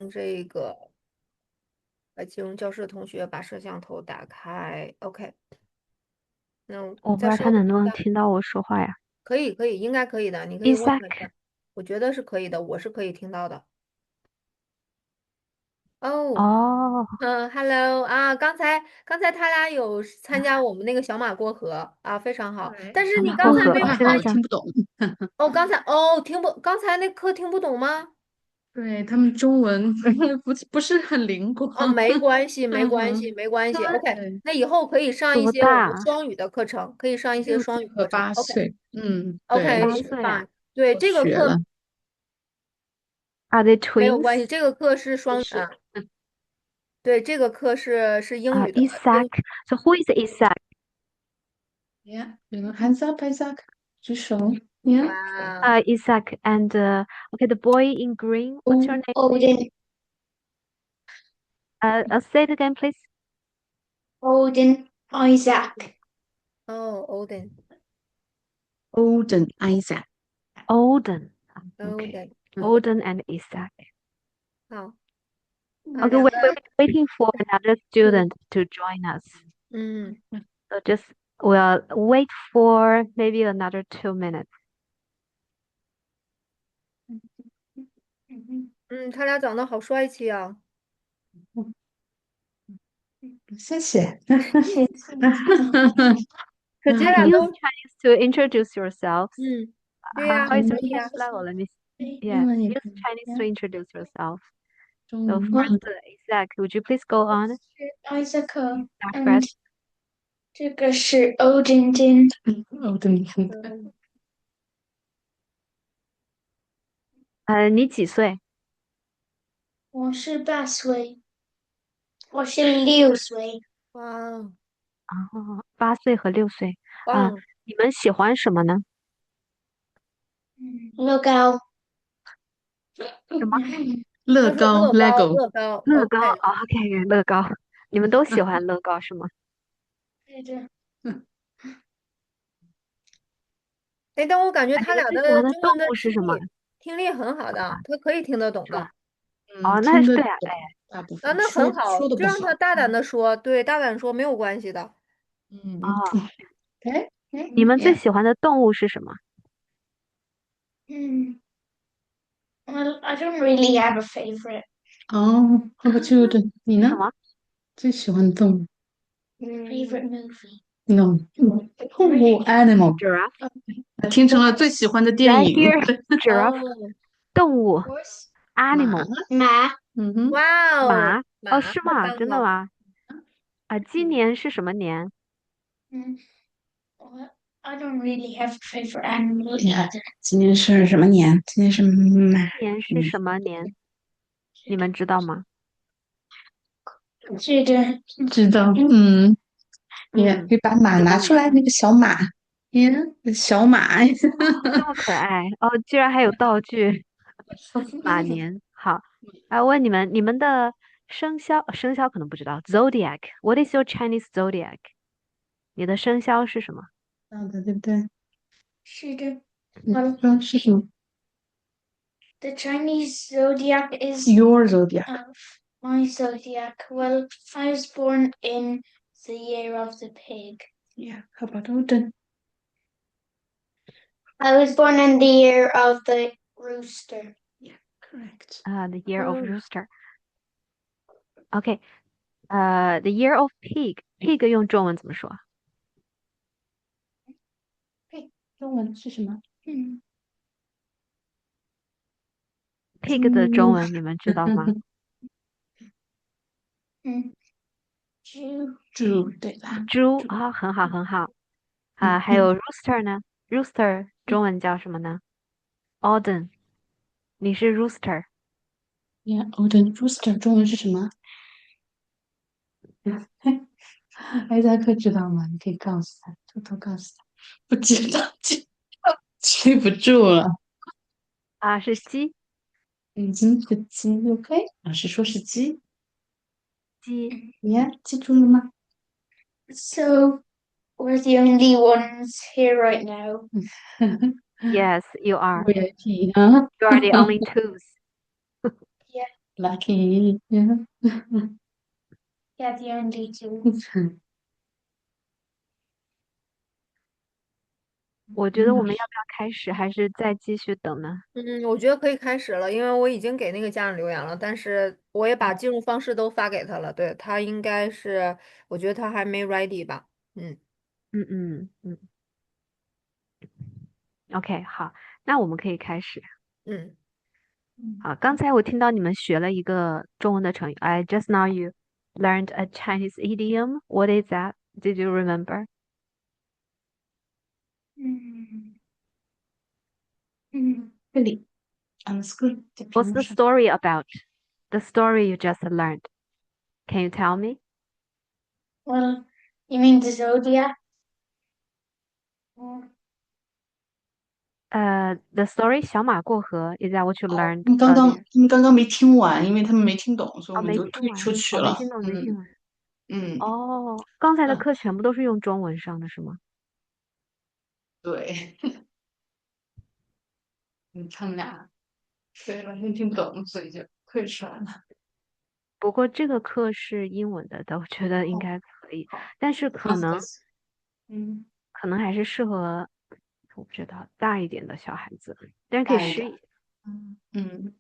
这个进入教室的同学把摄像头打开。OK，那我不知道在说他能不能的听到我说话呀。可以，可以，应该可以的。你可以问问 Isaac，一下，我觉得是可以的，我是可以听到的。哦，哦，Hello 啊，刚才他俩有参加我们那个小马过河啊，非常好。对，但是你小马过河，刚才没有，不太好，现在讲听不懂。哦，刚才那课听不懂吗？对，他们中文不是很灵光。哦，没关系，没关系，嗯哼，没关系。OK，对，那以后可以上一多些我们大？双语的课程，可以上一些双语和课程。OK，OK，8岁。对，我学8岁啊fine。对，我这个课学了，？Are they 没有关系，twins？这个课是不是。对，这个课是英语的Isaac。So who is Isaac？Yeah，hands up, Isaac，举手。Yeah，哇，Isaac and okay, the boy in green. What's your O name, please? Odin, Say it again, please. Odin, Isaac. 哦，Odin，Odin，Olden Isaac。Odin. Okay, 嗯 Odin and Isaac. 好，Okay, 两个，waiting for another 嗯 student to join us. 嗯 So just we'll wait for maybe another 2 minutes. 嗯，他俩长得好帅气啊。谢谢。Could 他 you 俩 use 都，Chinese to introduce yourselves? 嗯，对呀，How is 嗯，your 可以呀。Chinese level? Let me see. 英 Yeah, 文也 use 可以。Chinese to Yeah，introduce yourself. 中 So 文。first, Isaac, would you please go on? Isaac Start and first. 这个是 Odin din，Olden。嗯，你几岁？我是8岁，我是6岁。哇哦，8岁和6岁啊，棒，你们喜欢什么呢？乐高，什么？他说乐高 乐高，Lego。乐高乐高，OK。哦，OK，乐高，你们都喜欢乐高是吗？对的，哎，但我感觉啊，你们他俩最喜欢的动的中文的物是什么？听力很好的，他可以听得懂是吧？的。嗯，哦，那听得是对啊，懂哎，大部啊，分，那说很好，就说的不好。让他大胆的说，对，大胆说没有关系的。嗯哦，，OK。你们最，Yeah，喜欢的动物是什么？嗯，Well, I don't really have a favorite 哦，How about you？你呢？什么最喜欢的动物favorite movie。？No，动物 animal，？Giraffe。听成了最喜欢的 Did 电 I 影。hear giraffe？哦，动物 Horse，马。，animal，马，嗯哼。哇哦，马。哦，马，太是吗？棒了。真的吗？今年是什么年？嗯，Well, I don't really have a favorite animal 呀，either。今年是什么年？今年是马。今年是嗯，什么年？你们知道吗？是的，知道。嗯，你嗯，可以把马什么年？拿出来，那个小马。耶，小马。这么可爱哦，居然还有道具。马年，好，问你们，你们的生肖可能不知道，zodiac，What is your Chinese zodiac？你的生肖是什么？知道的，对不对？是的。你 Well, 说是什么 the Chinese zodiac is ？Your zodiac。my zodiac. Well, I was born in the year of the pig. Yeah, how about Odin? I was born in the year of the rooster. Yeah, correct. The year of 嗯，rooster。OK，the year of pig 用中文怎么说嘿，中文是什么？嗯？pig 的中猪。文你们知道吗？嗯猪猪，对吧？猪。猪啊，很好很好还嗯有 rooster 呢？rooster 中文叫什么呢？Auden，你是 rooster。，Yeah，Odin rooster 中文是什么？嘿，艾扎克知道吗？你可以告诉他，偷偷告诉他。不知道，记不住了。是鸡。已经是鸡，OK？老师说是鸡。鸡。记住了吗？So we're the only ones here right now. Yes, you are. VIP 啊。You are the only twos. Yeah. Lucky. Yeah. Yeah, the only two. 我觉得我们要不要开始，还是再继续等呢？我觉得可以开始了，因为我已经给那个家长留言了，但是我也把进入方式都发给他了。对，他应该是，我觉得他还没 ready 吧。嗯嗯嗯嗯，OK，好，那我们可以开始。嗯，好，刚才我听到你们学了一个中文的成语。I just now you learned a Chinese idiom. What is that? Did you remember? Really? On the school What's the promotion. story about? The story you just learned. Can you tell me? Well, you mean the zodiac? The story 小马过河 is that what you 哦，learned 他们刚刚 earlier? 他们刚刚没听完，因为他们没听懂，所以哦，我们就退没听完，哦，没出去了。听懂，没听完。嗯，哦，刚才的啊，课全部都是用中文上的，是吗？对，他们俩对完全听不懂，所以就退出来了。不过这个课是英文的，我觉得应哦，该可以，好，但是嗯，可能还是适合我不知道大一点的小孩子，但是可以大一点。试一下。嗯，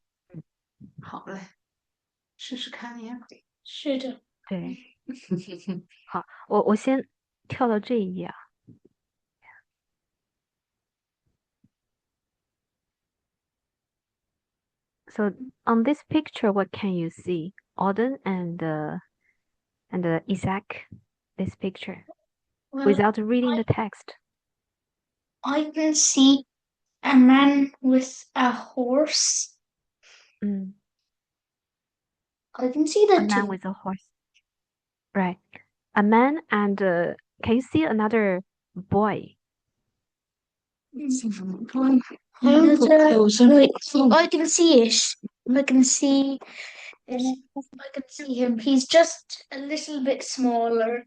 好嘞，试试看呀。是的。对，好，我先跳到这一页啊。So on this picture, what can you see? Auden and Isaac. This picture Well, without reading the text. I can see a man with a horse. I can see A the man two. with a horse. Right. A man and can you see another boy? Wait, I can see it. I can see it. I can see him. He's just a little bit smaller.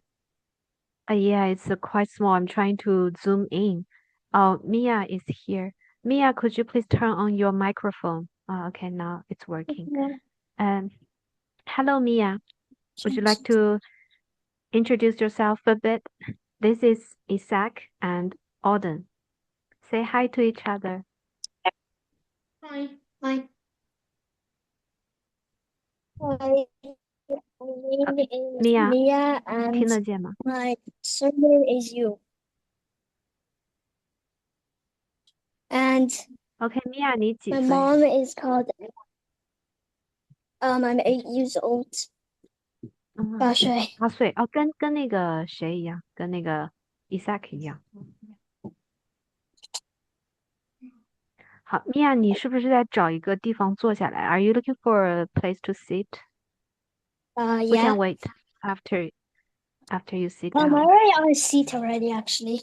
Yeah, it's quite small. I'm trying to zoom in. Oh, Mia is here. Mia, could you please turn on your microphone? Okay, now it's working. Hello, Mia. Would you like to introduce yourself a bit? This is Isaac and Auden. Say hi to each other. Hi. Hi. My name is Mia, Mia and 听得见吗？ my surname is you. And OK, Mia，你几 my 岁？ mom is called I'm 8 years old. 8岁。8岁哦，跟那个谁一样，跟那个 Isaac 一样。好，米娅，你是不是在找一个地方坐下来？Are you looking for a place to sit? We Yeah. can wait after you sit I'm down. already on a seat already, actually.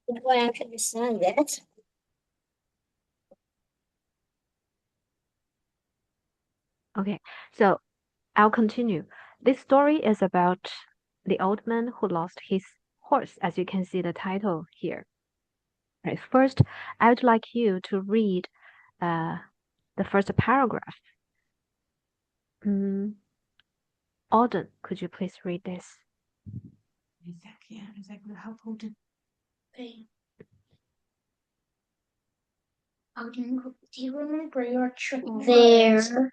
That's why I can understand it. Okay, so I'll continue. This story is about the old man who lost his horse, as you can see the title here. Right, first, I would like you to read the first paragraph. Auden, could you please read this? Exactly. How important. Okay. Do you remember your trip there?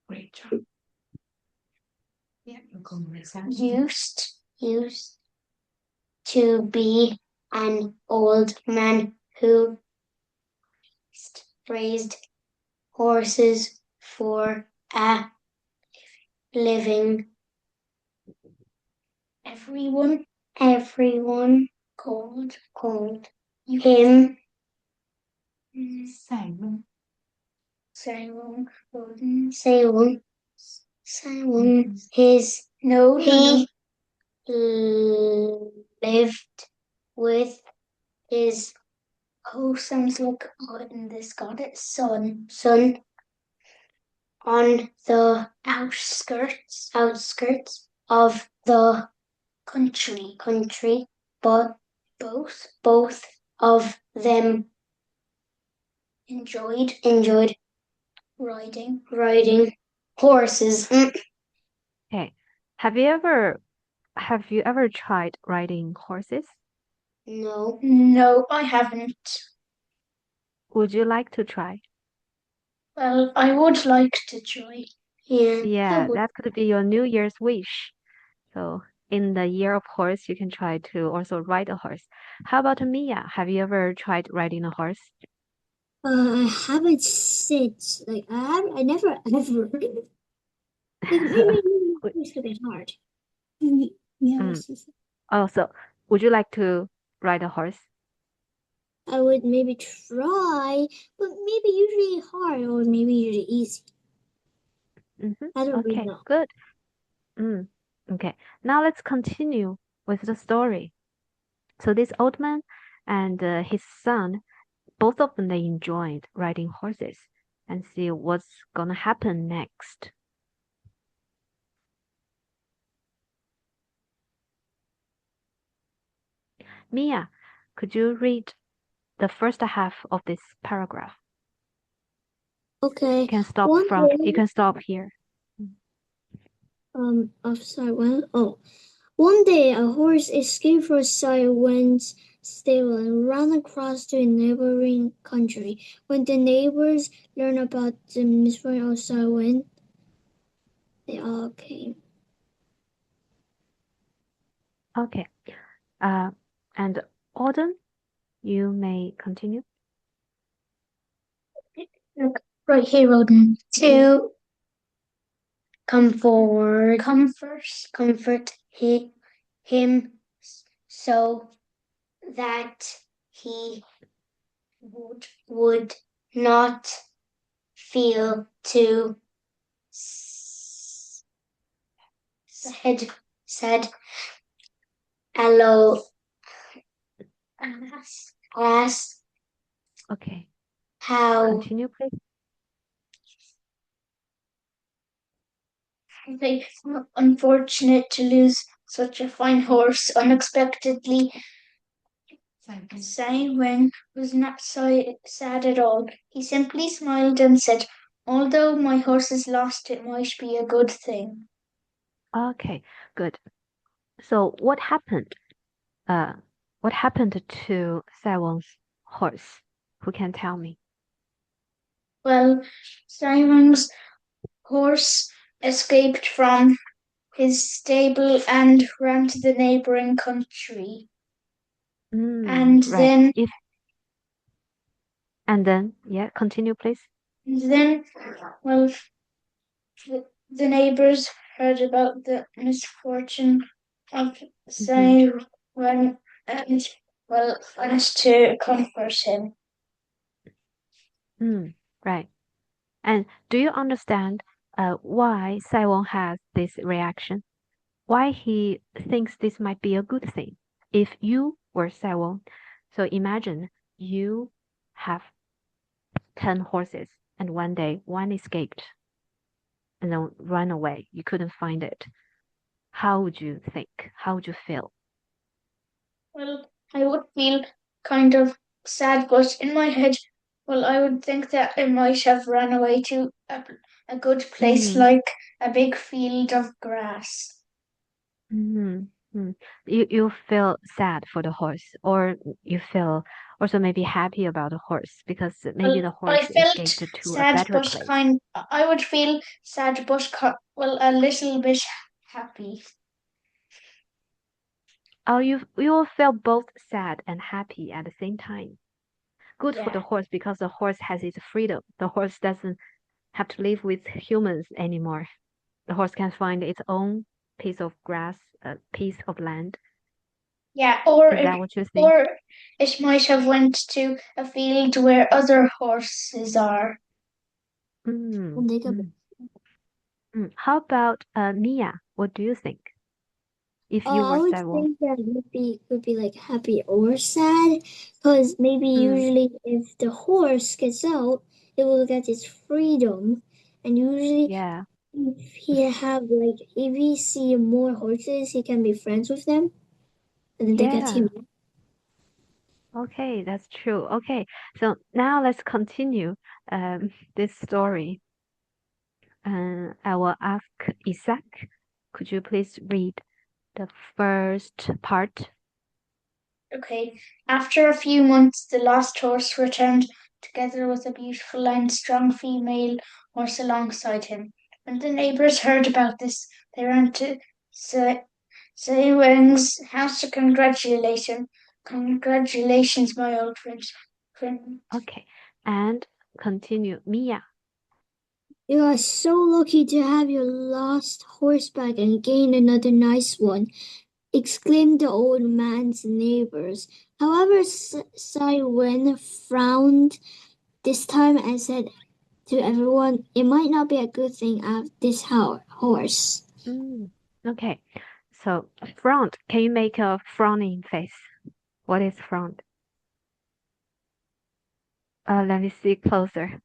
Great job. Yeah, Used to be an old man who raised horses for a living. Everyone called him Simon.塞翁. He lived with his sounds like in this got it son on the outskirts of the country, but both of them enjoyed riding horses. Okay. Have you ever tried riding horses? No. No, I haven't. Would you like to try? Well, I would like to try. Yeah, I Yeah, would. that could be your New Year's wish. So in the year of horse, you can try to also ride a horse. How about Mia? Have you ever tried riding a horse? I haven't since. I never ever. Maybe Would- it's a bit hard. Yeah, mm. Oh, so would you like to ride a horse? I would maybe try, but maybe usually hard or maybe usually easy. I don't really Okay, know. good. Mm. Okay, now let's continue with the story. So this old man and his son, both of them, they enjoyed riding horses and see what's gonna happen next. Mia, could you read the first half of this paragraph? Okay. You can stop One from. day, You can stop here. sorry, one day a horse escaped from Simon's stable and ran across to a neighboring country. When the neighbors learned about the misfortune of Simon, they all came. Okay. And Auden, you may continue. Look, right here, Roden. To comfort him so that he would not feel too sad. Hello, ask Okay. how Continue, please. unfortunate to lose such a fine horse unexpectedly. Simon was not sad at all. He simply smiled and said, "Although my horse is lost, it might be a good thing." Okay, good. So what happened? What happened to Saiwon's horse? Who can tell me? Well, Simon's horse escaped from his stable and ran to the neighboring country. And Right. then, And then, yeah, continue, please. well, the neighbors heard about the misfortune of Simon and, well, went to comfort him. Right. And do you understand why Saiwon has this reaction? Why he thinks this might be a good thing? If you were Saiwon, so imagine you have 10 horses and one day one escaped and then ran away. You couldn't find it. How would you think? How would you feel? Well, I would feel kind of sad, but in my head, well, I would think that it might have run away to a good place like a big field of grass. You feel sad for the horse, or you feel also maybe happy about the horse because maybe the I horse felt escaped to a sad, better but place. I would feel sad, but well, a little bit happy. Oh, you will feel both sad and happy at the same time. Good for the Yeah. horse because the horse has its freedom. The horse doesn't have to live with humans anymore. The horse can find its own piece of grass, a piece of land. Yeah, Is that what you think? or it might have went to a field where other horses are. Mm, And they could, mm, How about Mia? What do you think? If you I were would Saiwon? think that could be like happy or sad, because maybe usually if the horse gets out, it will get its freedom, and usually Yeah. if if he see more horses, he can be friends with them, and then they get Yeah. him. Okay, that's true. Okay, so now let's continue this story. I will ask Isaac. Could you please read the first part? Okay. After a few months, the lost horse returned together with a beautiful and strong female horse alongside him. When the neighbors heard about this, they ran to Sei Weng's house to congratulate him. Congratulations, my old friend. Okay, and continue. Mia. You are so lucky to have your lost horse back and gain another nice one, exclaimed the old man's neighbors. However, Wen frowned this time and said to everyone, it might not be a good thing to have this horse. Okay, so front. Can you make a frowning face? What is front? Let me see closer.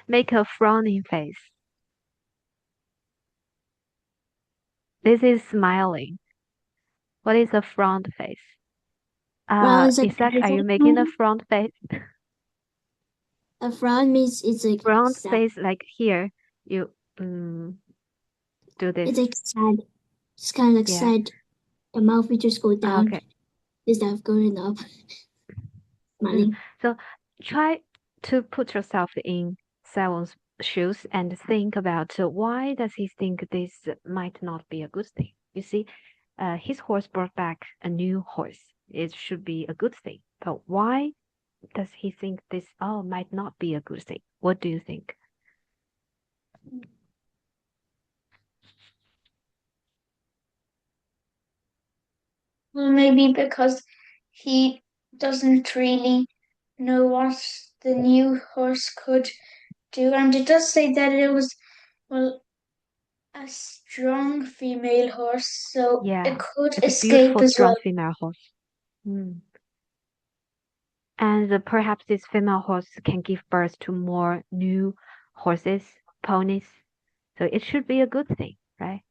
Make a frowning face. This is smiling. What is a front face? Frown is like Isaac, are you making a front face? a frown means it's like Front sad. face, like here. You do this. It's like sad. It's kind of like Yeah. sad. The mouth will just go down Okay. instead of going up. Smiling. So try to put yourself in Sewon's shoes and think about why does he think this might not be a good thing. You see, his horse brought back a new horse. It should be a good thing. But why does he think this might not be a good thing? What do you think? Well, maybe because he doesn't really know what the new horse could do. And it does say that it was, well, a strong female horse, so Yeah, it could it's a escape beautiful, as strong well. female horse. And perhaps this female horse can give birth to more new horses, ponies. So it should be a good thing, right?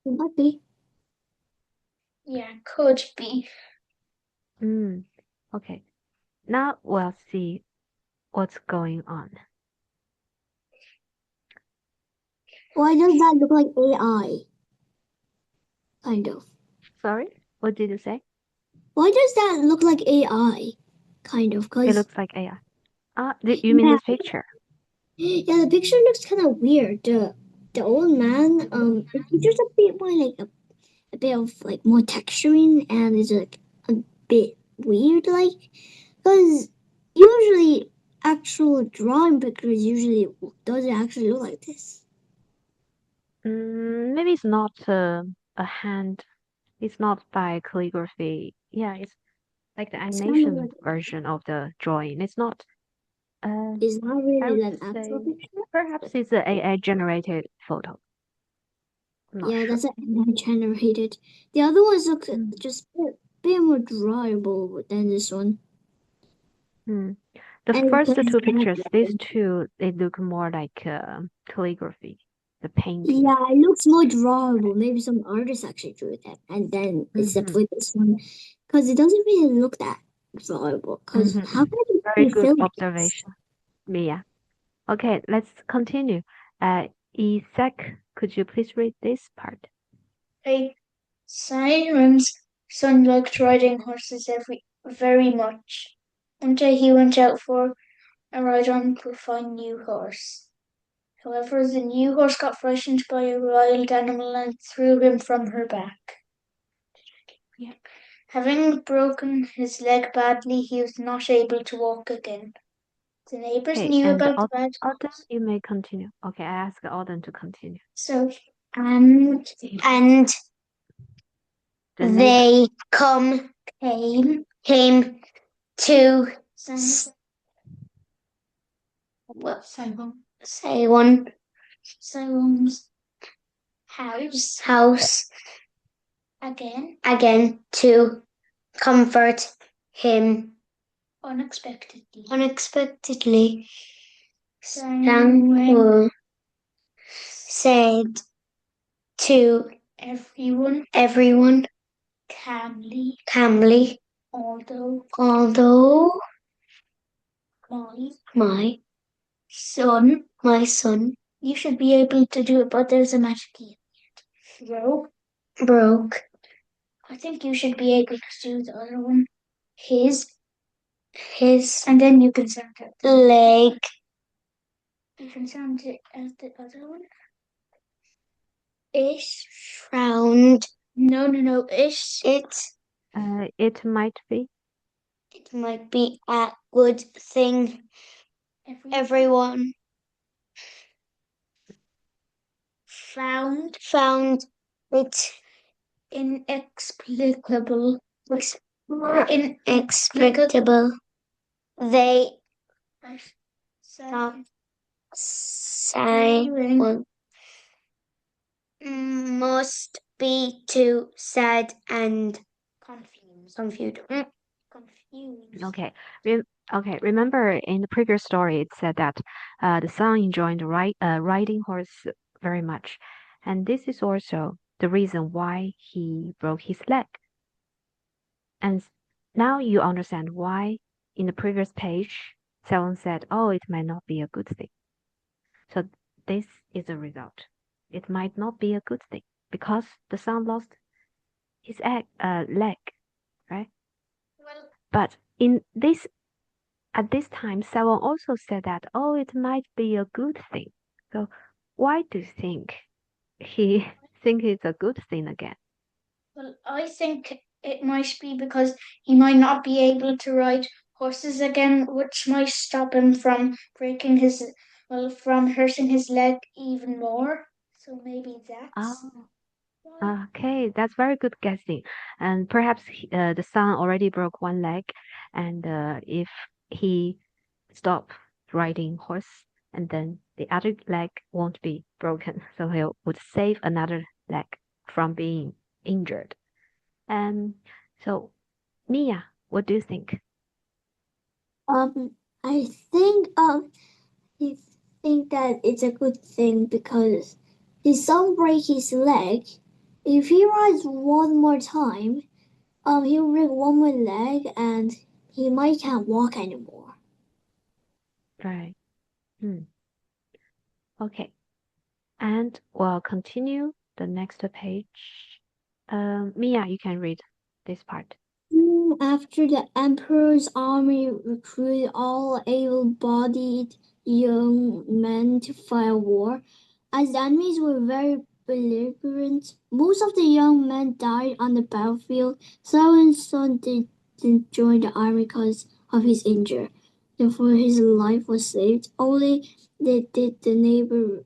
It might be. Yeah, could be. Okay. Now we'll see what's going on. Why does that look like AI? Kind of. Sorry, what did you say? Why does that look like AI? Kind of, It cause looks like AI. You mean this picture? yeah, the picture looks kind of weird. The old man, there's a bit more like a bit of like more texturing, and it's like a bit weird, like, cause usually actual drawing pictures usually doesn't actually look like this. Maybe it's not a hand. It's not by calligraphy. Yeah, it's like the It's kind of animation like version of the drawing. It's not. it's not I really would an actual say picture. perhaps it's an AI generated photo. I'm not Yeah, sure. that's an generated. The other ones look just a bit more drawable than this one. The And first plus, two pictures, these two, they look more like calligraphy, the painting. yeah, it looks more drawable. Maybe some artist actually drew that, and then except for this one, because it doesn't really look that drawable. Because how can it Very be good filmed? observation, Mia. Okay, let's continue. Isaac, could you please read this part? Hey, Simon's son liked riding horses very much. One day he went out for a ride on a fine new horse. However, the new horse got frightened by a wild animal and threw him from her back. Yeah. Having broken his leg badly, he was not able to walk again. The neighbors Okay, knew and about the bad Auden, you may continue. Okay, I ask Auden to continue. So, and The they came to Saigon's house again to comfort him unexpectedly. Samuel said to everyone calmly, although my Son, my son, you should be able to do it, but there's a magic key. Broke. I think you should be able to do the other one. His, and then you can sound it. Leg. You can sound it as the other one. Ish. Frowned. No. Ish. It might be. It might be a good thing. Everyone. Found it inexplicable. Inexplicable. They saying must be too sad and confused. Okay. Remember in the previous story, it said that the son enjoyed riding horse very much. And this is also the reason why he broke his leg. And now you understand why in the previous page, someone said, oh, it might not be a good thing. So this is the result. It might not be a good thing because the son lost his leg, right? Well, But at this time, someone also said that, oh, it might be a good thing. So why do you think he think it's a good thing again? well, I think it might be because he might not be able to ride horses again, which might stop him from from hurting his leg even more. So maybe that's Oh, why. okay, that's very good guessing. And perhaps the son already broke one leg, and if he stop riding horse, and then the other leg won't be broken, so he would save another leg from being injured. And so, Mia, what do you think? I think I think that it's a good thing because his son break his leg. If he rides one more time, he'll break one more leg and he might can't walk anymore. Right. Hmm. Okay. And we'll continue the next page. Mia, you can read this part. After the emperor's army recruited all able-bodied young men to fight a war, as the enemies were very belligerent, most of the young men died on the battlefield. Silent's son didn't join the army because of his injury. Therefore, his life was saved. Only did the neighbor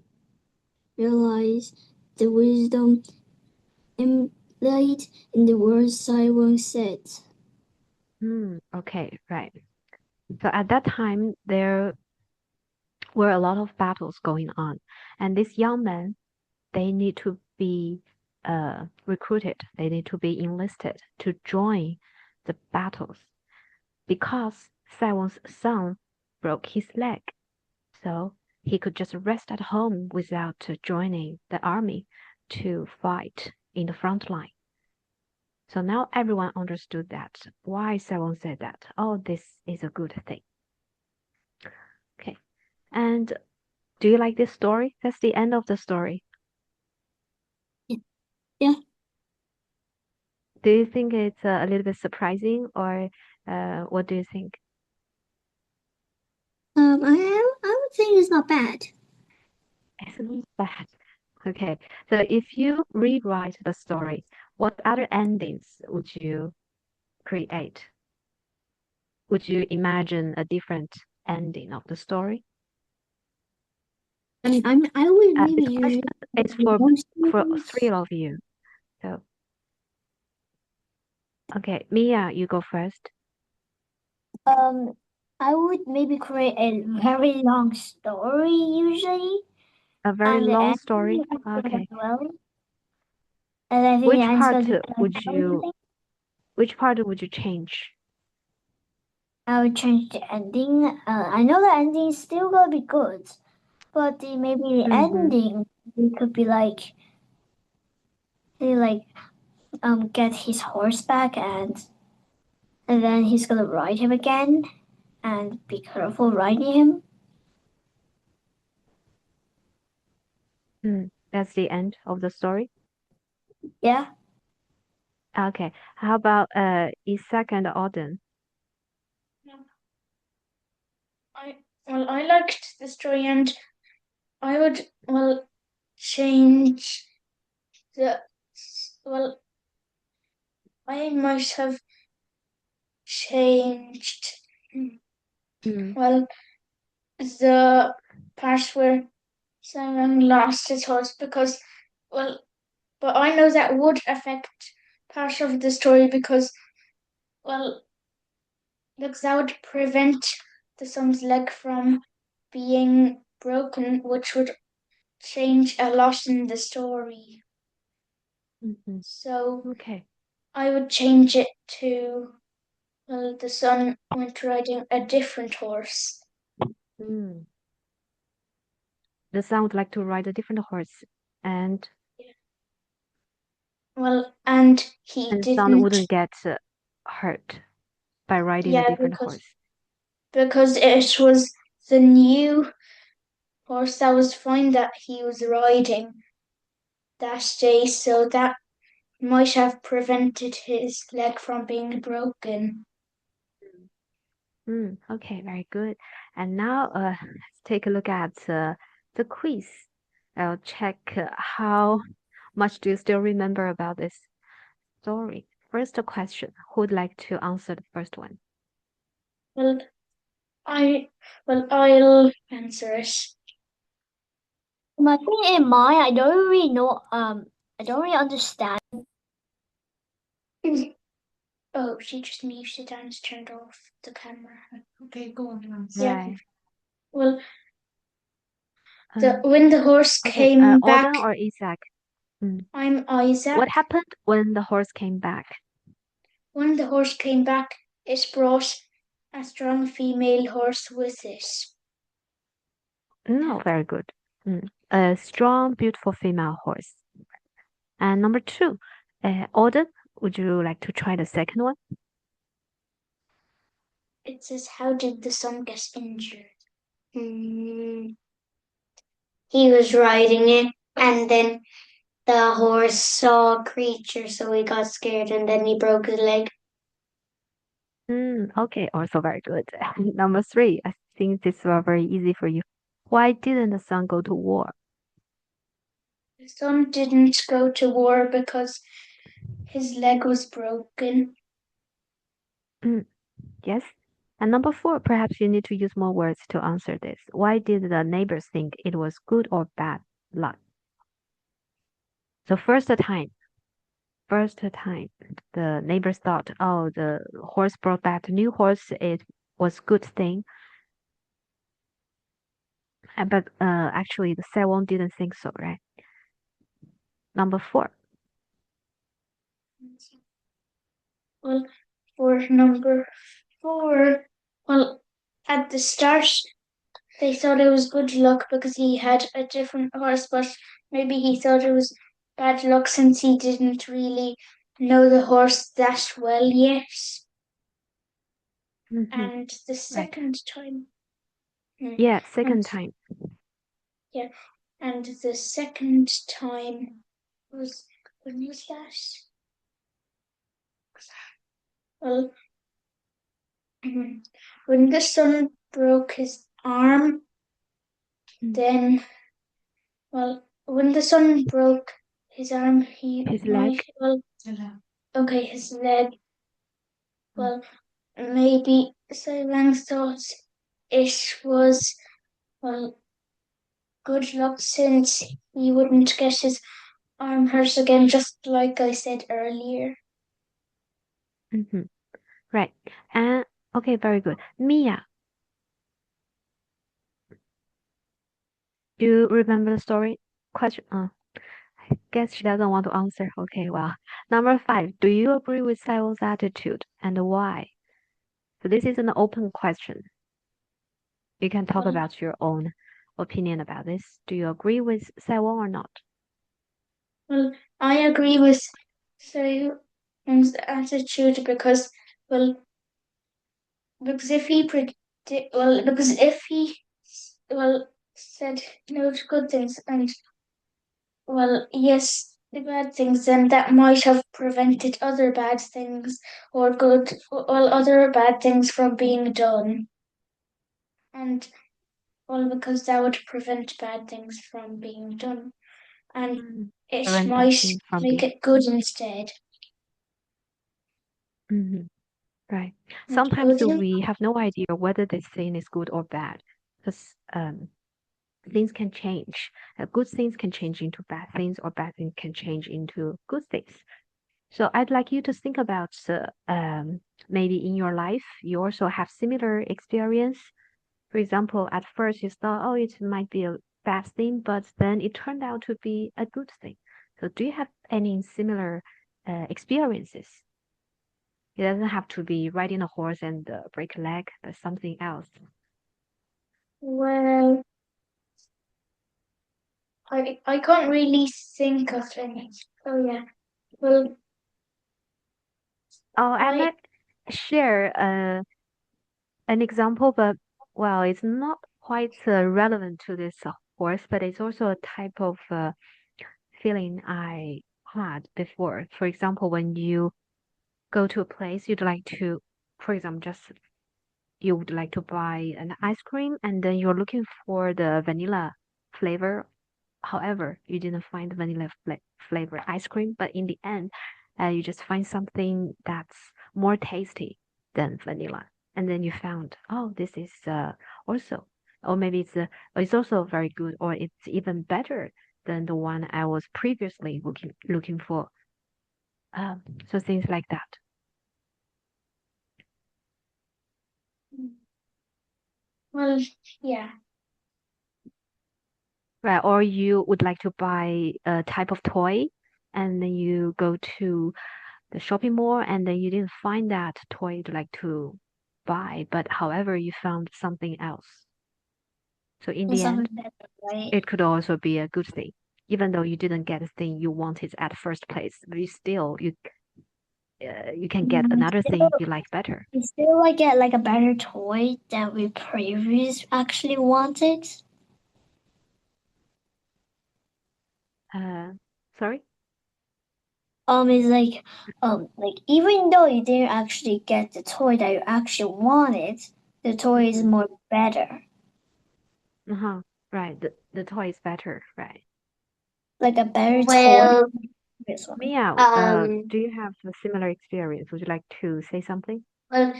realize the wisdom implied in the words Simon said. Okay, right. So at that time, there were a lot of battles going on, and these young men, they need to be recruited. They need to be enlisted to join the battles because Saiwon's son broke his leg, so he could just rest at home without joining the army to fight in the front line. So now everyone understood that why Saiwon said that. Oh, this is a good thing. Okay. And do you like this story? That's the end of the story. Yeah. Do you think it's a little bit surprising, or what do you think? I would think it's not bad. It's not bad. Okay. So if you rewrite the story, what other endings would you create? Would you imagine a different ending of the story? I would maybe This use question is for three of you. So okay, Mia, you go first. I would maybe create a very long story usually. A very And the long story. ending Okay. as well. And I think the Which end's part gonna be which part would you change? I would change the ending. I know the ending is still gonna be good, but maybe the ending it could be like he get his horse back and then he's gonna ride him again and be careful riding him. That's the end of the story. Yeah. Okay. How about Isaac and Auden? I liked the story, and I would change the I might have changed Mm. the part where someone lost his horse because but I know that would affect part of the story because that would prevent the son's leg from being broken, which would change a lot in the story. Mm-hmm. So Okay. I would change it to the son went riding a different horse. Mm. The son would like to ride a different horse, and And he the son didn't. wouldn't get hurt by riding a Yeah, different horse. because it was the new horse that was fine that he was riding that day, so that might have prevented his leg from being broken. Okay, very good. And now let's take a look at the quiz. I'll check how much do you still remember about this story. First question, who would like to answer the first one? Well, I'll answer it. I think in mine, I don't really know. I don't really understand. Oh, she just muted and turned off the camera. Okay, go on. Yeah. Right. Well, when the horse Okay, came back, Auden or Isaac? I'm Isaac. What happened when the horse came back? When the horse came back, it brought a strong female horse with it. No, very good. A strong, beautiful female horse. And number two, Auden, would you like to try the second one? It says, how did the son get injured? He was riding it, and then the horse saw a creature, so he got scared, and then he broke his leg. Okay, also very good. Number three, I think this was very easy for you. Why didn't the son go to war? The son didn't go to war because his leg was broken. Yes. And number four, perhaps you need to use more words to answer this. Why did the neighbors think it was good or bad luck? So first time, the neighbors thought, oh, the horse brought back the new horse. It was good thing. But actually, the Sewon didn't think so, right? Number four. Well, for number four, at the start, they thought it was good luck because he had a different horse, but maybe he thought it was bad luck since he didn't really know the horse that well yet. And the second time. Yeah, second time. Yeah, and the second time was, when was that? Well, when the son broke his arm, then, when the son broke his arm, His leg. Okay, his leg. Well, maybe Simon thought it was, good luck since he wouldn't get his arm hurt again, just like I said earlier. Right. And okay, very good. Mia, do you remember the story? Question. I guess she doesn't want to answer. Okay, well. Number five, do you agree with Saiwon's attitude and why? So this is an open question. You can talk about your own opinion about this. Do you agree with Saiwon or not? Well, I agree with Saiwon's attitude because if he because if he said no to good things and Well, yes, the bad things, then that might have prevented other bad things or other bad things from being done. And well, because that would prevent bad things from being done. And it Prevent bad might things from make being. it good instead. Right. And Sometimes good, we have no idea whether this thing is good or bad because things can change. Good things can change into bad things, or bad things can change into good things. So I'd like you to think about maybe in your life you also have similar experience. For example, at first you thought, oh, it might be a bad thing, but then it turned out to be a good thing. So do you have any similar experiences? It doesn't have to be riding a horse and break a leg, but something else. well, I can't really think of any. Oh yeah. Well, Oh, I I might share an example, but well, it's not quite relevant to this horse, but it's also a type of feeling I had before. For example, when you go to a place you'd like to, for example, just you would like to buy an ice cream and then you're looking for the vanilla flavor. However, you didn't find the vanilla flavor ice cream, but in the end, you just find something that's more tasty than vanilla. And then you found, oh, this is also, or maybe it's also very good, or it's even better than the one I was previously looking for. So things like that. well, yeah. Right, or you would like to buy a type of toy, and then you go to the shopping mall, and then you didn't find that toy you'd like to buy, but however, you found something else. So in And the end, something better, right? it could also be a good thing, even though you didn't get the thing you wanted at first place. But you can get another thing you like better. We still like get like a better toy than we previous actually wanted. Sorry. It's like even though you didn't actually get the toy that you actually wanted, the toy is more better. Uh-huh. Right. The toy is better. Right. Like a better toy. Well, This one. Mia, do you have a similar experience? Would you like to say something? well,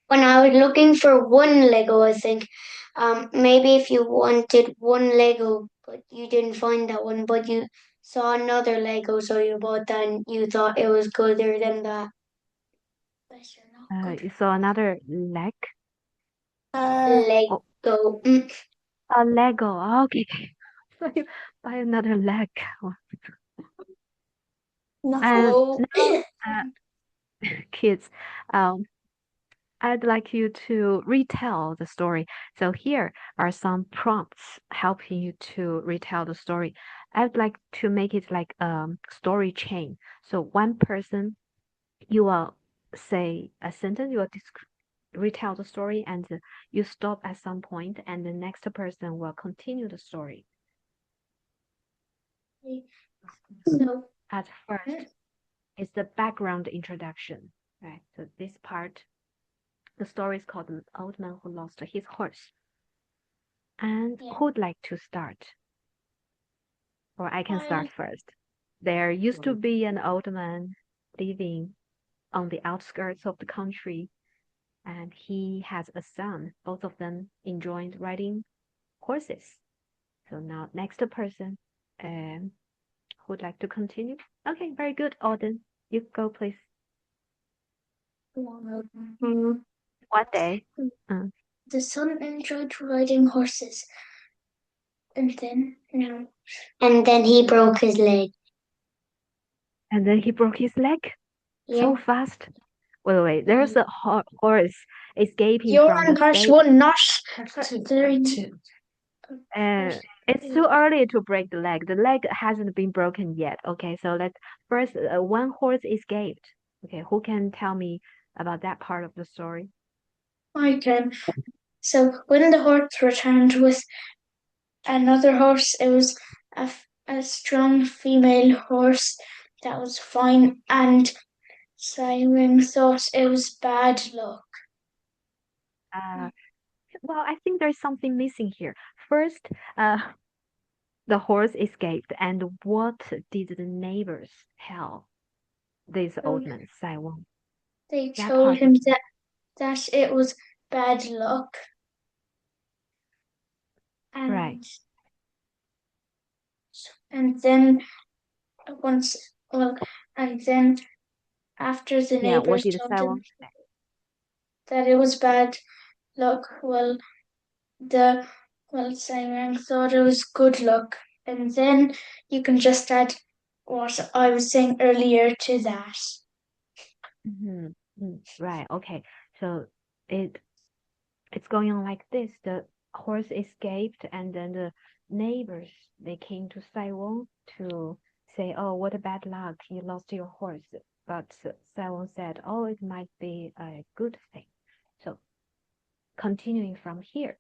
when I was looking for one Lego, I think, maybe if you wanted one Lego, but you didn't find that one, but you saw another Lego, so you bought that and you thought it was gooder than that. But you're not good. You saw another leg? Uh, Oh, Lego. a Lego. Okay. So you buy another leg. not And Oh, now, kids, um, I'd like you to retell the story. So here are some prompts helping you to retell the story. I'd like to make it like a story chain. So one person, you will say a sentence, you will retell the story, and you stop at some point, and the next person will continue the story. so At first, it's the background introduction, right? So this part, the story is called The Old Man Who Lost His Horse. And yeah. who'd like to start? Or I can start Well, first. There used to be an old man living on the outskirts of the country, and he has a son. Both of them enjoyed riding horses. So now, next person, who'd like to continue? Okay, very good, Auden. You go, please. mm, One day. the son enjoyed riding horses, and then no. And then he broke his leg. And then he broke his leg so Yeah. fast. Wait. There's a horse escaping You're from on the part stable. one, not Two. It's too early to break the leg. The leg hasn't been broken yet. Okay, so let's first, one horse escaped. Okay, who can tell me about that part of the story? I can. So when the horse returned with another horse, it was a strong female horse that was fine, and Simon thought it was bad luck. Well, I think there's something missing here. First, the horse escaped, and what did the neighbors tell this old man, Saiwan? They That told part him was that it was bad luck, right. and then once well, and then after the Yeah, what neighbors did told him Saiwan say? that it was bad luck, Simon thought it was good luck, and then you can just add what I was saying earlier to that. Right, okay. So it's going on like this. The horse escaped, and then the neighbors, they came to Saiwan to say, oh, what a bad luck, you lost your horse. But Saiwan said, oh, it might be a good thing. So continuing from here,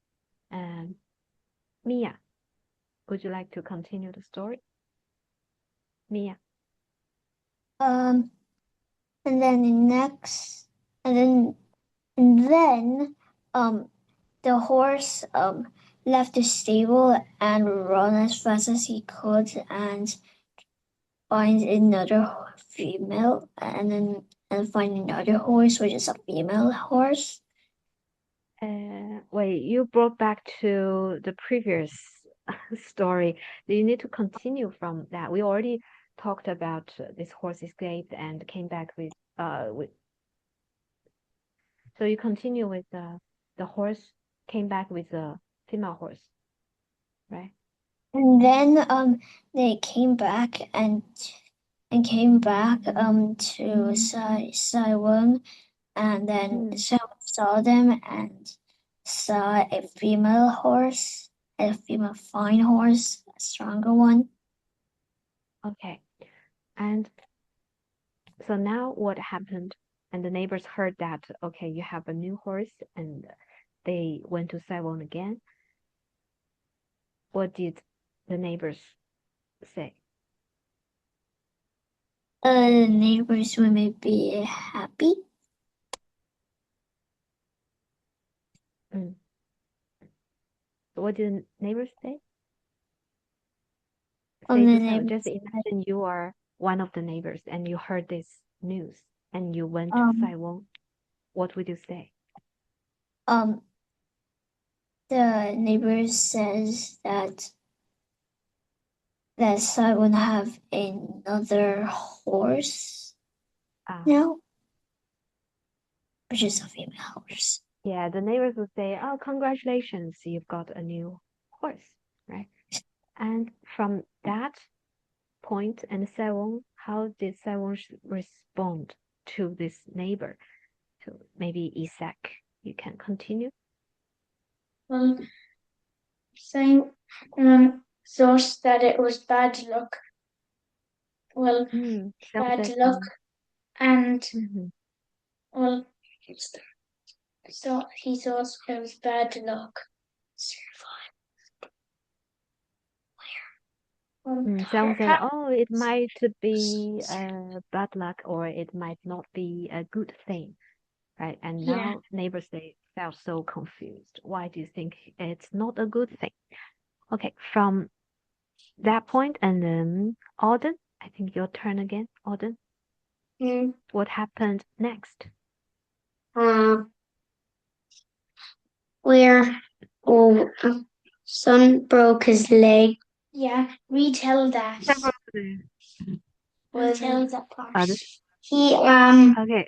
Mia, would you like to continue the story? Mia. And then the next, and then the horse left the stable and ran as fast as he could and find another female and find another horse, which is a female horse. Wait, you brought back to the previous story. Do you need to continue from that? We already talked about this horse escaped and came back with. So you continue with the horse came back with a female horse, right? And then they came back came back to Saiwan, and then Saiwan saw them and saw a female horse, a female fine horse, a stronger one. Okay. And so now what happened? And the neighbors heard that, okay, you have a new horse, and they went to Saiwan again. What did the neighbors say? The neighbors may be happy. What did the neighbors say? The Say to Saiwan, neighbors just imagine you are one of the neighbors and you heard this news and you went to Saiwan. What would you say? The neighbor says that Saiwan have another horse now, which is a female horse. Yeah, the neighbors would say, oh, congratulations, you've got a new horse, right? And from that point, and Saiwan, how did Saiwan respond to this neighbor? So maybe Isaac, you can continue. Well, Simon thought that it was bad luck. Well, bad luck, and well, so he thought it was bad luck. Someone said, oh, it might be bad luck or it might not be a good thing, right? And now neighbors, they felt so confused. Why do you think it's not a good thing? Okay, from that point, and then Auden, I think your turn again, Auden. What happened next? Where son broke his leg. Yeah, retell that. Retell that part. He Okay.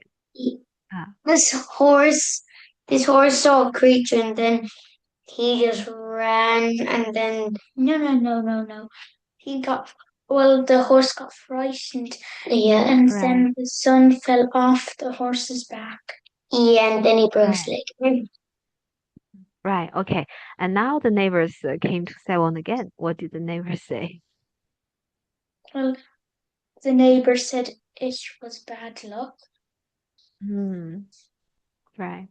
this horse saw a creature and then he just ran and then no. The horse got frightened. Yeah. And then the son fell off the horse's back. Yeah, and then he broke his leg. Right, okay. And now the neighbors came to Saiwan again. What did the neighbors say? Well, the neighbor said it was bad luck. Right.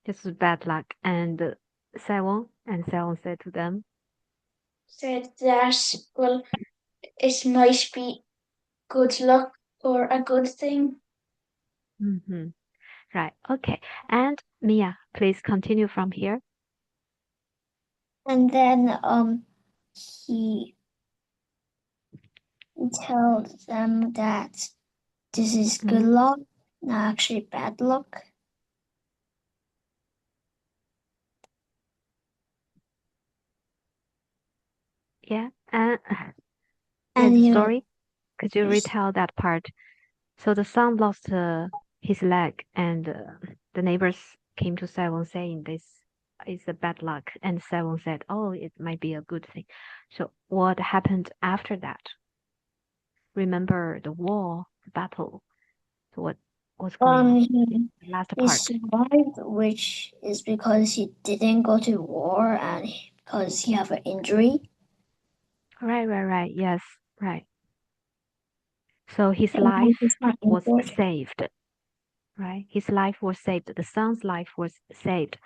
This was bad luck. And Saiwan said to them, said that, well, it might be good luck or a good thing. Mm-hmm. Right. Okay. And Mia, please continue from here. And then he tells them that this is good Mhm. luck, not actually bad luck. Yeah. And And the he story. Could you was retell that part? So the son lost his leg, and the neighbors came to Sewon saying this is a bad luck, and Sewon said, "Oh, it might be a good thing." So what happened after that? Remember the war, the battle. So what's going on? he The last he part. survived, which is because he didn't go to war and because he have an injury. Right. Yes, right. So his And now life he's not was injured. saved, right? His life was saved. The son's life was saved.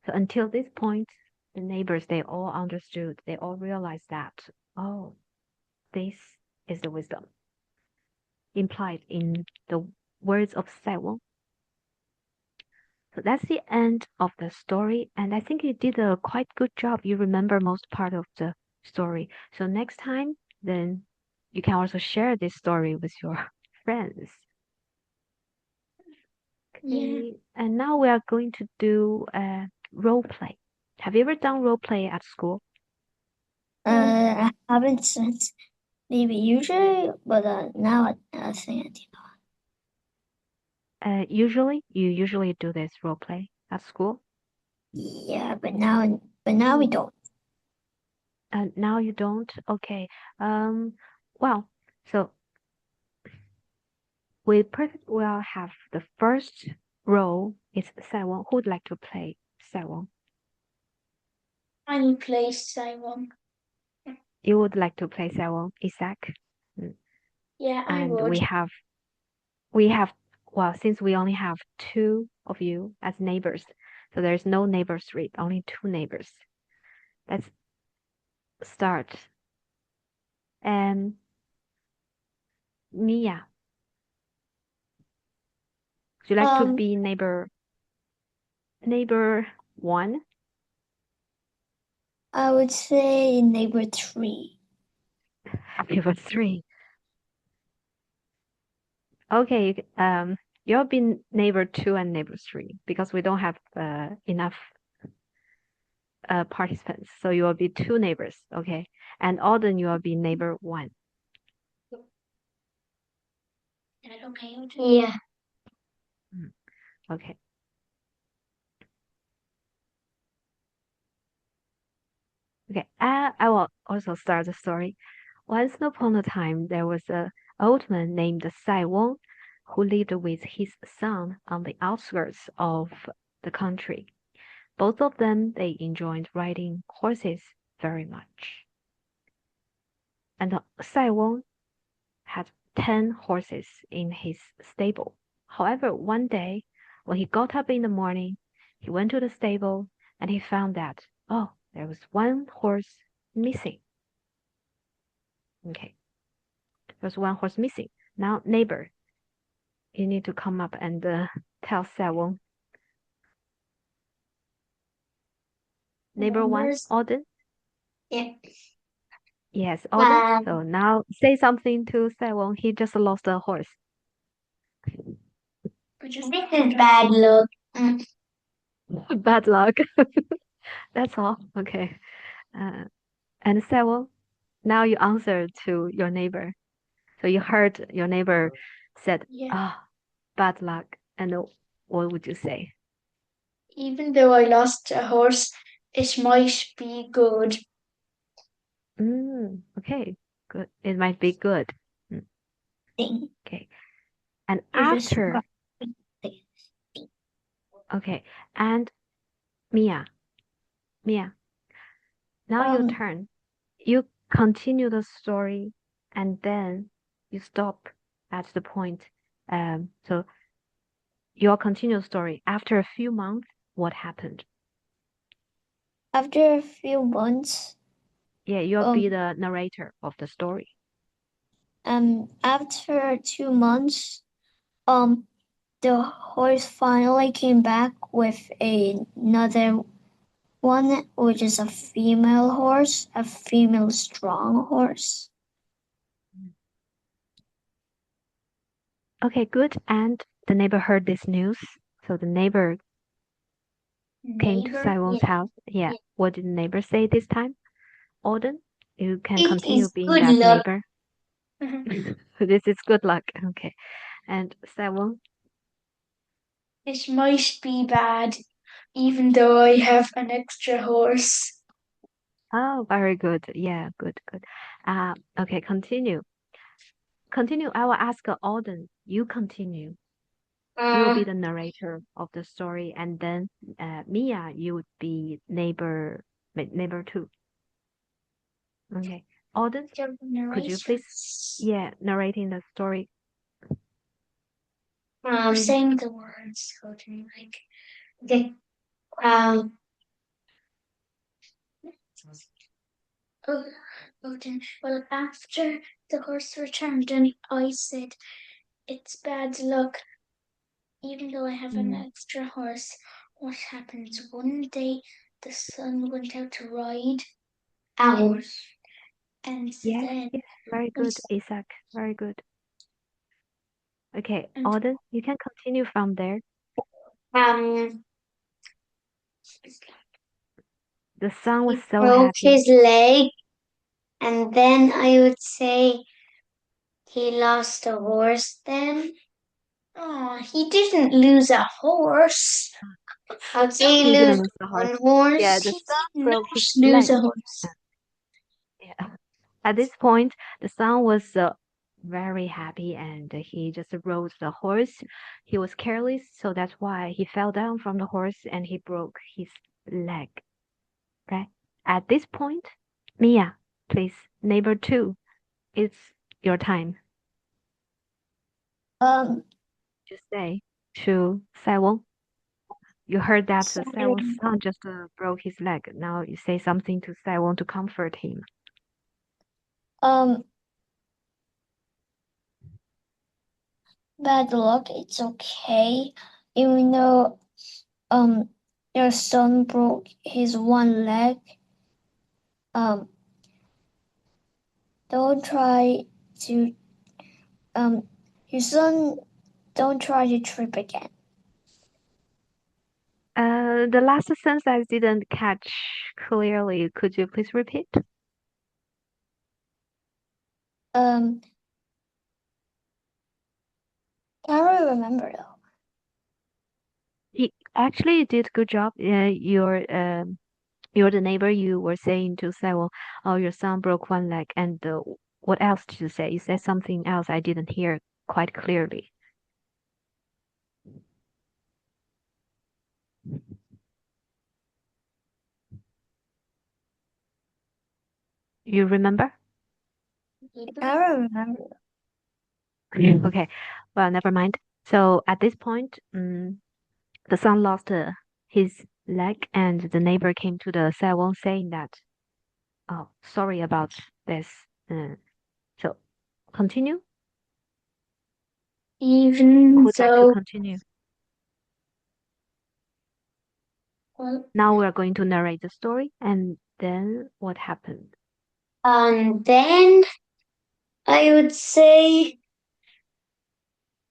So until this point, the neighbors, they all understood. They all realized that, oh, this is the wisdom implied in the words of Sewon. So that's the end of the story. And I think you did a quite good job. You remember most part of the story. So next time, then you can also share this story with your friends. Yeah. Okay. And now we are going to do a role play. Have you ever done role play at school? I haven't since maybe usually, but now I think I do. Usually, you usually do this role play at school. Yeah, but now we don't. Now you don't. Okay. Well, so will have the first role is Saiwon. Who would like to play Saiwon? Any place I want. You would like to play Saiwon, Isaac? Mm. Yeah, I And would. we have well, since we only have two of you as neighbors, so there's no neighbor street, only two neighbors. Let's start. And Mia, would you like to be neighbor one? I would say neighbor 3. Neighbor three. Okay, you'll be neighbor two and neighbor three because we don't have enough participants. So you will be two neighbors, okay? And Alden, you will be neighbor one. Is that okay? Yeah. Okay. Okay, I will also start the story. Once upon a time, there was an old man named Sai Wong who lived with his son on the outskirts of the country. Both of them, they enjoyed riding horses very much. And Sai Wong had 10 horses in his stable. However, one day, when he got up in the morning, he went to the stable and he found that, oh, there was one horse missing. Okay, there's one horse missing. Now, neighbor, you need to come up and tell Sewon. Neighbor one, Numbers. Auden? Yeah. Yes, Auden. Um, So now say something to Sewon. He just lost a horse. But just this is bad luck. Bad luck. That's all. Okay. And Sewon, now you answer to your neighbor. So you heard your neighbor said, yeah. ah, bad luck. And what would you say? Even though I lost a horse, it might be good. Okay, good. It might be good. Mm, Thing. okay. And You just after, forgot. okay, and Mia, now your Um, turn. You continue the story and then you stop at the point. So your continued story. After a few months, what happened? after a few months, Yeah, you'll be the narrator of the story. After 2 months, the horse finally came back with another one, which is a female horse, a female strong horse. Okay, good. And the neighbor heard this news. So the neighbor came to Saiwon's house. Yeah. What did the neighbor say this time? Auden, you can It continue is being good that luck. neighbor. This is good luck. Okay. And Saiwon? It might be bad, even though I have an extra horse. Oh, very good. Yeah, good, good. Okay, continue. Continue. I will ask Auden. You continue. You will be the narrator of the story, and then Mia, you would be neighbor two. Okay. Auden, could you please, narrating the story? Saying the words, okay. Um, Well, after the horse returned, and I said, "It's bad luck, even though I have an extra horse." What happens? One day, the son went out to ride a horse. and Yes, then yes, very good, Isaac. Very good. Okay, Auden, you can continue from there. The son was so broke happy. his leg, and then I would say he lost a horse then. Oh, he didn't lose a horse. I'd say He he didn't lose lose the horse. one horse. Yeah, the He son did broke not his lose leg. a horse. Yeah. At this point, the son was very happy and he just rode the horse. He was careless, so that's why he fell down from the horse and he broke his leg. Right? At this point, Mia, please, neighbor two, it's your time to say to Saiwon. You heard that Saiwon's son just broke his leg. Now you say something to Saiwon to comfort him. Bad luck, it's okay. Even though your son broke his one leg, don't try to your son don't try to trip again. The last sentence I didn't catch clearly. Could you please repeat? Can't really remember though. He actually did good job. You're the neighbor. You were saying to Saiwon, "Oh, your son broke one leg." And what else did you say? You said something else I didn't hear quite clearly. You remember? I don't remember. Okay. Well, never mind. So at this point, the son lost his leg, and the neighbor came to the Saiwon saying that, "Oh, sorry about this." So continue. Even Who'd like to though, continue? well, Now we're going to narrate the story, and then what happened? And then I would say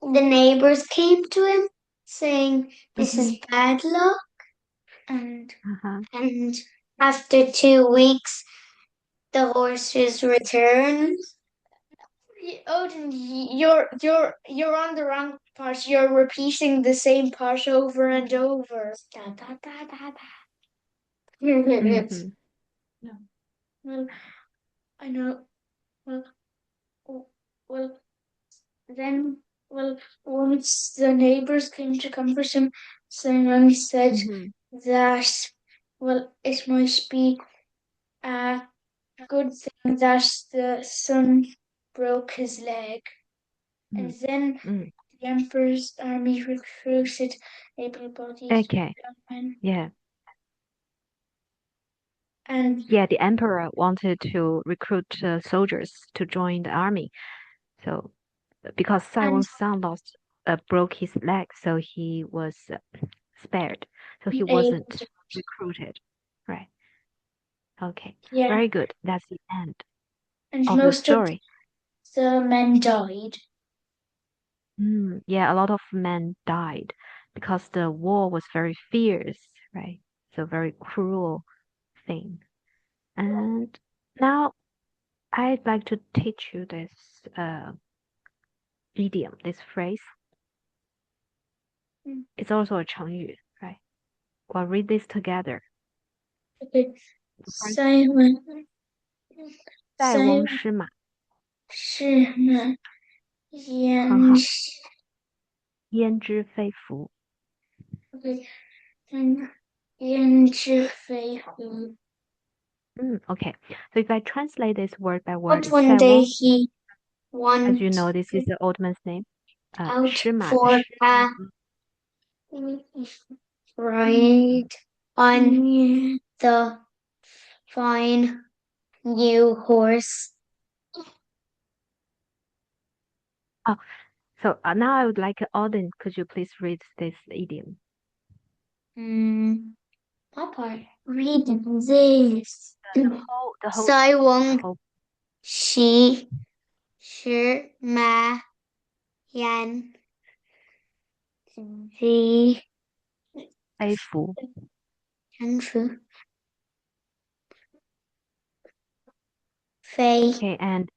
the neighbors came to him saying, "This is bad luck." and And after 2 weeks, the horses returned. Odin, you're on the wrong part. You're repeating the same part over and over. Da, da, da, da, da. Well, I know. Well, well, then, once the neighbors came to comfort him, Simon said that, it might be a good thing that the son broke his leg. And then the Emperor's army recruited able-bodied Okay. young men. Yeah. And Yeah, the emperor wanted to recruit soldiers to join the army. So because Saiwang's son broke his leg, so he was spared. So he wasn't recruited. Right. Okay. yeah, Very good. That's the end and of the most of story. the men died. Yeah, a lot of men died because the war was very fierce, right? So very cruel thing. And now I'd like to teach you this idiom, this phrase. Mm. It's also a 成语, right? We'll read this together. Okay. First, 塞翁失马,是马很好,焉焉知非福. Okay. 焉知非福 Okay. So if I translate this word by word, But one day he as you know, went this is the old man's name. out 失马, for a ride on the fine new horse. So now I would like Auden, could you please read this idiom? Papa, read this. The whole塞翁失马焉知非福. Okay, and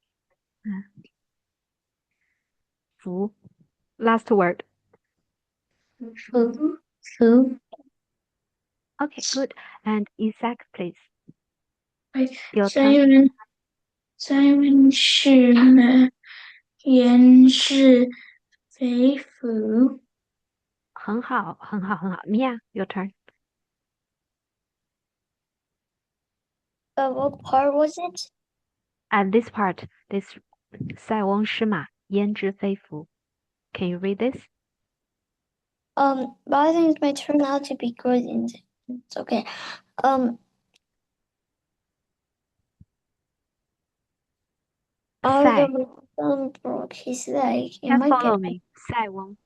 福, last word.福 Okay, good. And Isaac, please. Right. Your turn. 塞翁失马焉知非福很好. Mia, your turn. What part was it? And this part, this 塞翁失马,焉知非福. Can you read this? But I think it might turn out to be good. It's okay. Although my son broke his leg, it You can might be follow me. 塞翁.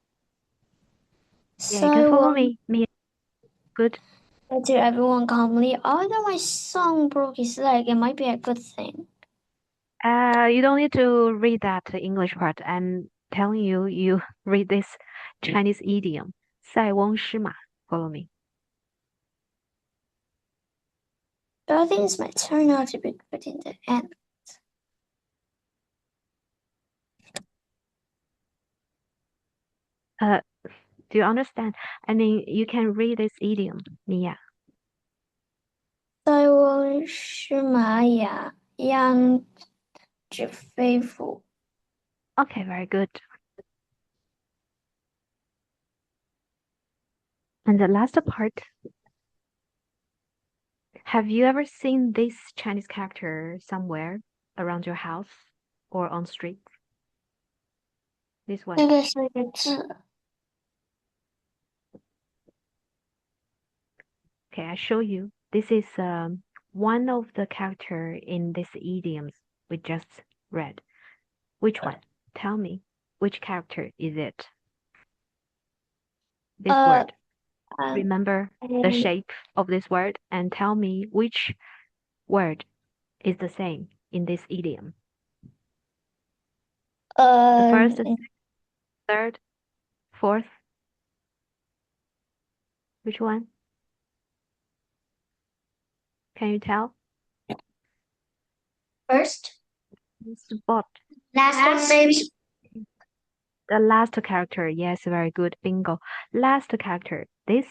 Yeah, you can so follow me. Mia. Good. to everyone calmly. Although my son broke his leg, it might be a good thing. You don't need to read that English part. I'm telling you, you read this Chinese idiom. 塞翁失马. Follow me. But I think this might turn out to be good in the end. Do you understand? I mean, you can read this idiom, Mia. 塞翁失马焉知非福. Okay, very good. And the last part. Have you ever seen this Chinese character somewhere around your house or on street? This one. 这个是一个字。Okay, I show you. This is one of the character in this idioms we just read. Which one? Tell me. Which character is it? This word. Remember the shape of this word and tell me which word is the same in this idiom. The first, third, fourth. Which one? Can you tell? First. Spot. Last one, maybe. The last character. Yes, very good. Bingo. Last character. This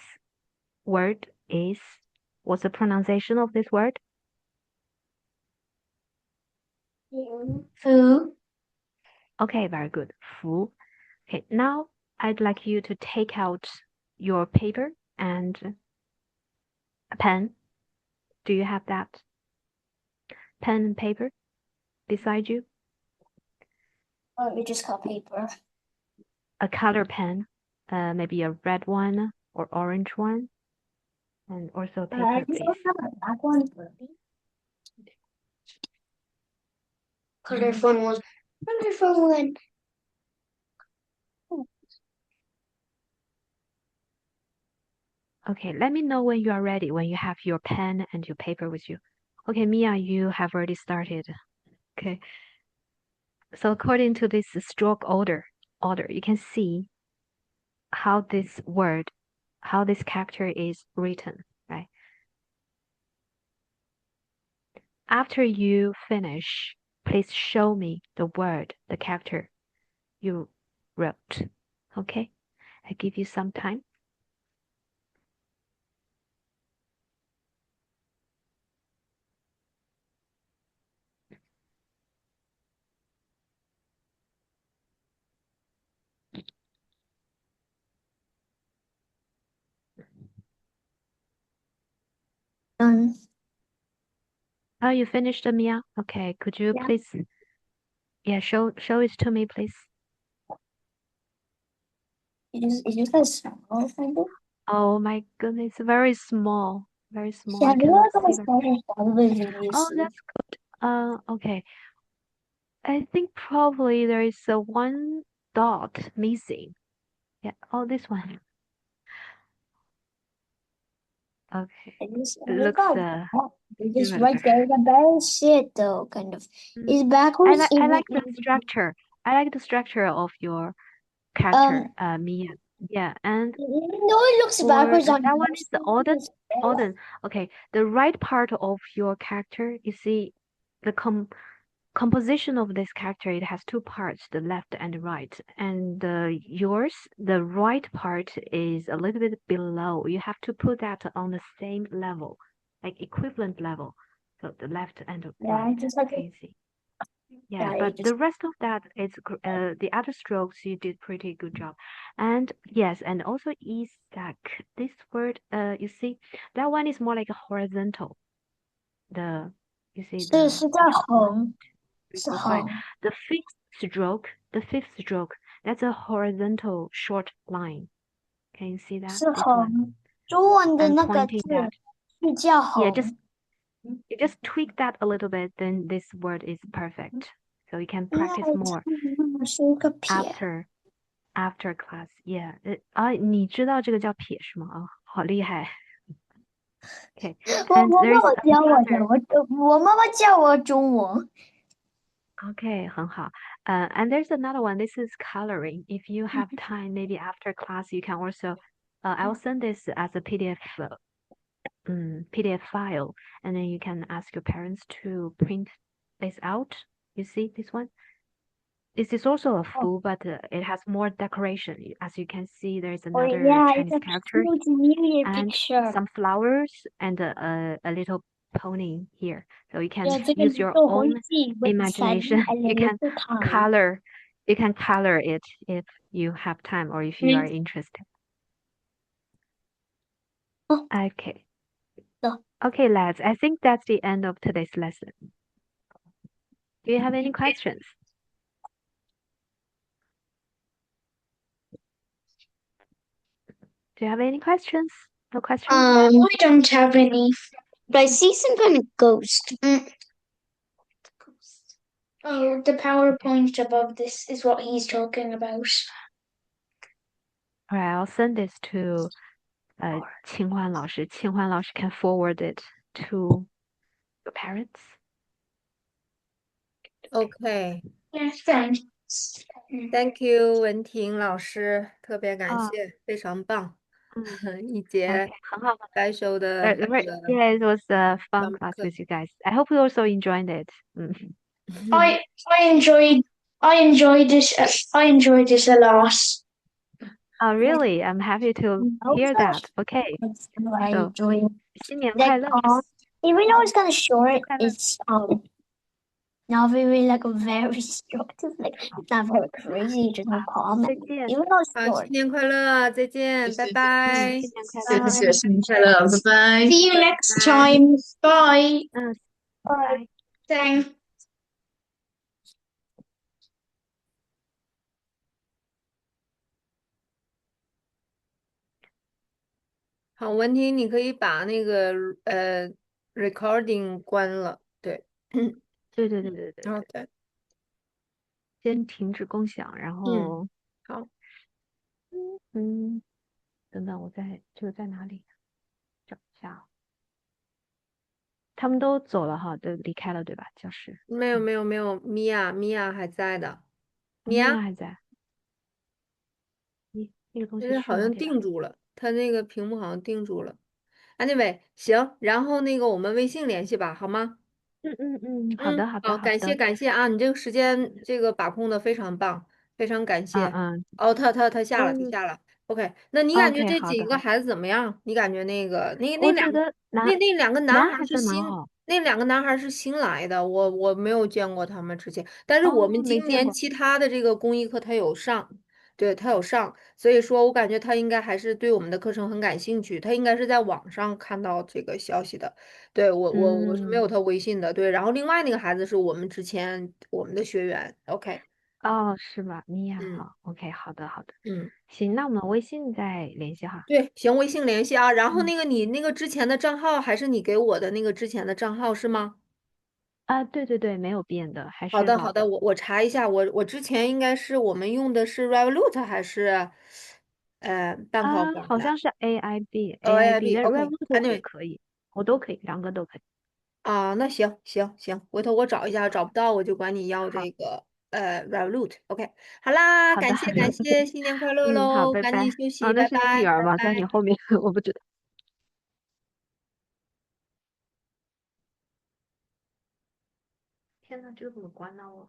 word is. What's the pronunciation of this word? Fu. Okay, very good. Fu. Okay, now I'd like you to take out your paper and a pen. Do you have that? Pen and paper beside you? We just got paper. A color pen, maybe a red one or orange one, and also paper, You please. don't have a black one for me? colorful one. Colorful one. Okay, let me know when you are ready, when you have your pen and your paper with you. Okay, Mia, you have already started. Okay. So according to this stroke order, you can see how this word, how this character is written, right? After you finish, please show me the word, the character you wrote. Okay? I give you some time. Oh, you finished, Mia? Okay, could you Yeah. please, show it to me, please. It's just a small thing. Oh my goodness, very small, very small. I Have you cannot ever see very. started Oh, that's good. Okay. I think probably there is a one dot missing. Yeah. Oh, this one. Okay. It looks It's right similar. there. The barrel shit though, kind of. Mm. It's backwards. I like the structure. I like the structure of your character, Mia. Yeah, and even though it looks for backwards on that one your is the screen, Auden. it's better. Auden. Okay, the right part of your character, you see, the composition of this character, it has two parts, the left and the right. And yours, the right part is a little bit below. You have to put that on the same level, like equivalent level. So the left and the Yeah, right. just like Can you see? Yeah, yeah, but it just the rest of that is the other strokes you did pretty good job. And yes, and also is stack. This word, you see, that one is more like a horizontal. The you see the 是在 one,横，three, 是 four, five. 横，The fifth stroke, that's a horizontal short line. Can you see that? 是 This one. 横。中文的 I'm 那个 pointing 字 that. 是叫 Yeah, 横，you just tweak that a little bit, then this word is perfect. So you can 因为 practice 它 more 是一个撇。 after class. Yeah. 你知道这个叫撇是吗？哦，好厉害。Okay. 我 And 我妈 there's 妈教我的， another. 我妈妈教我中文。 Okay, 很好. And there's another one. This is coloring. If you have time, maybe after class, you can also. I will send this as a PDF, PDF file, and then you can ask your parents to print this out. You see this one? This is also a fool, but it has more decoration. As you can see, there is Oh another yeah, it's Chinese a character cute mirror and picture. some flowers and a little pony here. So you can 这个 use 宇 your 宙会 own 记 with imagination. Sunny and You can little time. color, it if you have time or if you are interested. Oh. Okay. So. Okay, lads. I think that's the end of today's lesson. Do you have any questions? Do you have any questions? No questions? I don't have any, but I see some kind of ghost. Oh, the PowerPoint above this is what he's talking about. All right, I'll send this to 清欢老师. 清欢老师 can forward it to your parents. OK， Yes, thanks. Thank you，文婷老师，特别感啊，谢，非常棒，一 OK，节很好。special 的 Yeah, it was a fun summer class 课。 with you guys. I hope you also enjoyed it. I enjoyed this. I enjoyed this a lot. Oh, really? I'm happy to hear that. Okay, I so enjoy 新年 like 快乐， even though it's kind of short, 快乐。 it's not very like very destructive, like not very crazy, just no comment. 再见， Even though it's 好， short. 新年快乐，再见，拜拜。新年快乐，谢谢，新年快乐，拜拜。 See you next Bye. time. Bye. 拜。 Thanks. 好，文婷，你可以把那个recording 关了，对，对对对对对。然后再先停止共享，然嗯，后好，嗯，等等，这个在哪里？找一下啊，他们都走了哈，都离开了对吧？教室。没有没有没有，米娅还在的，米娅，米娅还在，那个东西但是好像去哪里了？定住了，它那个屏幕好像定住了。Anyway，行，然后那个我们微信联系吧，好吗？好嗯，的好的好，感谢好的，感谢啊，你这个时间这个把控的非常棒，非常感谢。嗯嗯哦，他下了，他嗯下了。OK，那你感觉，OK，这好的好的，几个孩子怎么样？你感觉那两个我觉得那两个男孩男孩是新，子蛮好那两个男孩是新来的，我没有见过他们之前，但是我哦，们今没见过年其他的这个公益课他有上，对，他有上，所以说我感觉他应该还是对我们的课程很感兴趣，他应该是在网上看到这个消息的。对，我是没嗯，有他微信的，对，然后另外那个孩子是我们之前我们的学员，OK，哦，是吧？米娅嗯好，OK，好的好的，嗯，行，那我们微信再联系哈。对，行，微信联系啊，然后嗯那个你那个之前的账号还是你给我的那个之前的账号是吗？啊，对对对，没有变的，还好的好的，是老的。我查一下，我之前应该是我们用的是 Revolut 还是Bank of 啊，好 England？像是 AIB AIB AIB，但 Revolut 也 OK，Anyway，可以，我都可以，两个都可以。啊，那行行行，回头我找一下，找不到我就管你要好这个Revolut，OK，好啦，好的感好的，谢感谢，新年快乐嗯，好，喽，拜拜。赶紧休啊，息，那是你女拜拜儿吗？在你拜拜。后面，我不知道。天呐，这个怎么关呢？我？